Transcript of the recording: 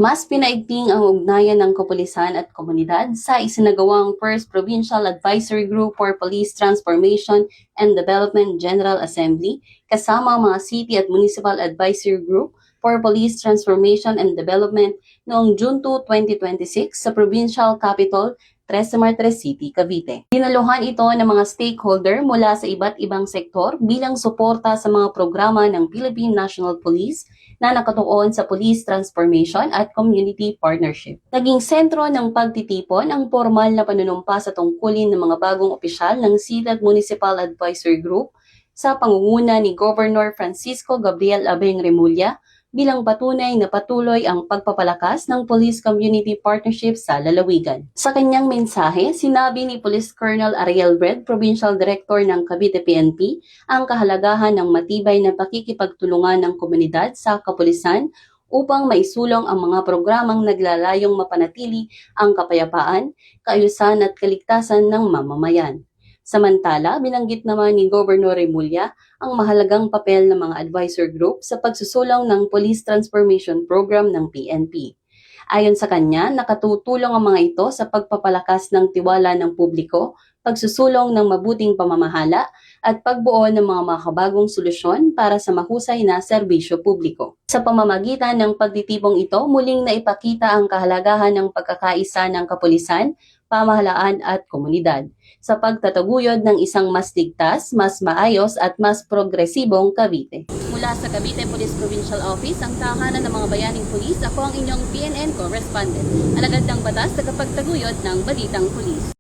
Mas pinaigting ang ugnayan ng kapulisan at komunidad sa isinagawang First Provincial Advisory Group for Police Transformation and Development General Assembly kasama mga City at Municipal Advisory Group for Police Transformation and Development noong June 2, 2026 sa Provincial Capital, Tres Martres City, Cavite. Dinaluhan ito ng mga stakeholder mula sa iba't ibang sektor bilang suporta sa mga programa ng Philippine National Police na nakatuon sa police transformation at community partnership. Naging sentro ng pagtitipon ang formal na panunumpa sa tungkulin ng mga bagong opisyal ng City at Municipal Advisory Group sa pangunguna ni Governor Francisco Gabriel Abeng Remulla bilang patunay na patuloy ang pagpapalakas ng police community partnership sa lalawigan. Sa kanyang mensahe, sinabi ni Police Colonel Ariel Red, Provincial Director ng Cavite PNP, ang kahalagahan ng matibay na pakikipagtulungan ng komunidad sa kapulisan upang maisulong ang mga programang naglalayong mapanatili ang kapayapaan, kaayusan at kaligtasan ng mamamayan. Samantala, binanggit naman ni Governor Remulla ang mahalagang papel ng mga advisor group sa pagsusulong ng Police Transformation Program ng PNP. Ayon sa kanya, nakatutulong ang mga ito sa pagpapalakas ng tiwala ng publiko, pagsusulong ng mabuting pamamahala, at pagbuo ng mga makabagong solusyon para sa mahusay na serbisyo publiko. Sa pamamagitan ng pagtitipong ito, muling naipakita ang kahalagahan ng pagkakaisa ng kapulisan, pamahalaan at komunidad sa pagtataguyod ng isang mas ligtas, mas maayos at mas progresibong Cavite. Mula sa Cavite Police Provincial Office, ang tahanan ng mga bayaning pulis, ako ang inyong PNN correspondent. Alagad ng batas sa kapagtaguyod ng balitang pulis.